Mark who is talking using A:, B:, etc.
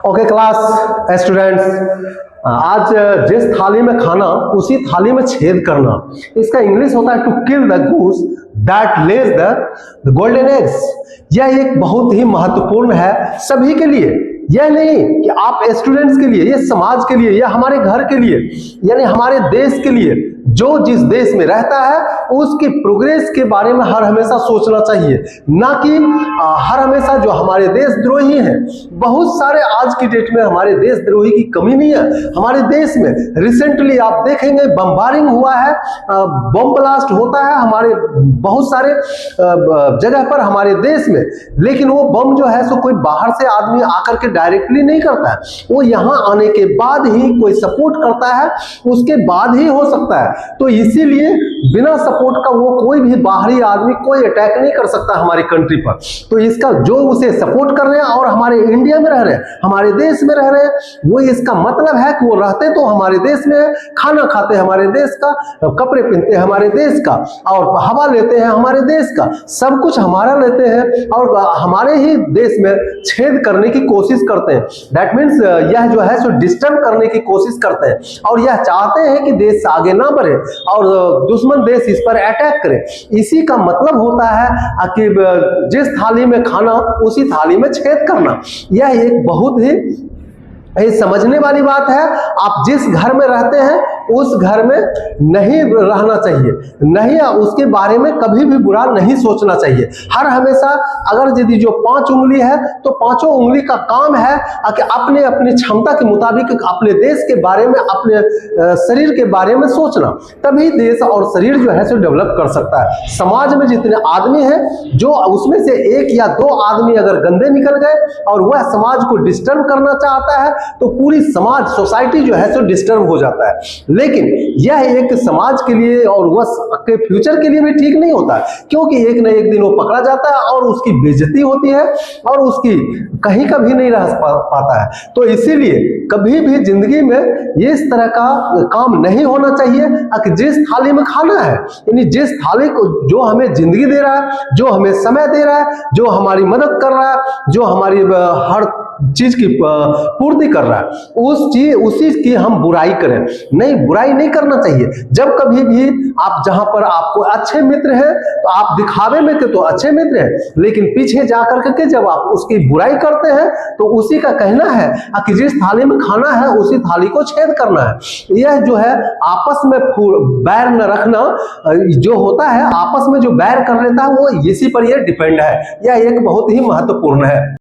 A: Okay class students, आज जिस थाली में खाना उसी थाली में छेद करना, इसका इंग्लिश होता है to kill the goose that lays the golden eggs. यह एक बहुत ही महत्वपूर्ण है सभी के लिए। यह नहीं कि आप स्टूडेंट्स के लिए, यह समाज के लिए, यह हमारे घर के लिए, यानी हमारे देश के लिए। जो जिस देश में रहता है उसकी प्रोग्रेस के बारे में हर हमेशा सोचना चाहिए, ना कि हर हमेशा जो हमारे देशद्रोही हैं। बहुत सारे आज की डेट में हमारे देशद्रोही की कमी नहीं है हमारे देश में। रिसेंटली आप देखेंगे बम्बारिंग हुआ है, बम ब्लास्ट होता है हमारे बहुत सारे जगह पर हमारे देश में, लेकिन वो बम जो है सो कोई बाहर से आदमी आकर के डायरेक्टली नहीं करता है, वो यहाँ आने के बाद ही कोई सपोर्ट करता है, उसके बाद ही हो सकता है। तो इसीलिए बिना सपोर्ट का वो कोई भी बाहरी आदमी कोई अटैक नहीं कर सकता हमारी कंट्री पर। तो इसका जो उसे सपोर्ट कर रहे हैं और हमारे इंडिया में रह रहे हैं, हमारे देश में रह रहे हैं, वो इसका मतलब है कि वो रहते तो हमारे देश में, खाना खाते हैं हमारे देश का, कपड़े पहनते हैं हमारे देश का, और हवा लेते हैं हमारे देश का, सब कुछ हमारा लेते हैं और हमारे ही देश में छेद करने की कोशिश करते हैं। दैट मीन्स यह जो है सो डिस्टर्ब करने की कोशिश करते हैं और यह चाहते हैं कि देश आगे ना बढ़े और दुश्मन देश इस पर अटैक करे। इसी का मतलब होता है कि जिस थाली में खाना उसी थाली में छेद करना। यह एक बहुत ही समझने वाली बात है। आप जिस घर में रहते हैं उस घर में नहीं रहना चाहिए, नहीं उसके बारे में कभी भी बुरा नहीं सोचना चाहिए। हर हमेशा अगर यदि जो 5 उंगली है तो 5 उंगली का काम है कि अपने अपनी क्षमता के मुताबिक अपने देश के बारे में, अपने शरीर के बारे में सोचना, तभी देश और शरीर जो है सो डेवलप कर सकता है। समाज में जितने आदमी हैं, जो उसमें से 1 या 2 आदमी अगर गंदे निकल गए और वह समाज को डिस्टर्ब करना चाहता है तो पूरी समाज, सोसाइटी जो है सो डिस्टर्ब हो जाता है। लेकिन यह एक समाज के लिए और वह के फ्यूचर के लिए भी ठीक नहीं होता, क्योंकि एक न एक दिन वो पकड़ा जाता है और उसकी बेइज्जती होती है और उसकी कहीं का भी नहीं रह पाता है। तो इसीलिए कभी भी जिंदगी में इस तरह का काम नहीं होना चाहिए कि जिस थाली में खाना है, यानी जिस थाली को जो हमें जिंदगी दे रहा है, जो हमें समय दे रहा है, जो हमारी मदद कर रहा है, जो हमारी हर चीज की पूर्ति कर रहा है, उसी की हम बुराई करें। नहीं, बुराई नहीं करना चाहिए। जब कभी भी आप जहां पर आपको अच्छे मित्र हैं तो आप दिखावे में के तो अच्छे मित्र हैं, लेकिन पीछे जाकर के जब आप उसकी बुराई करते हैं तो उसी का कहना है कि जिस थाली में खाना है उसी थाली को छेद करना है। यह जो है आपस में बैर न रखना जो होता है, आपस में जो बैर कर लेता है वो इसी पर यह डिपेंड है। यह एक बहुत ही महत्वपूर्ण है।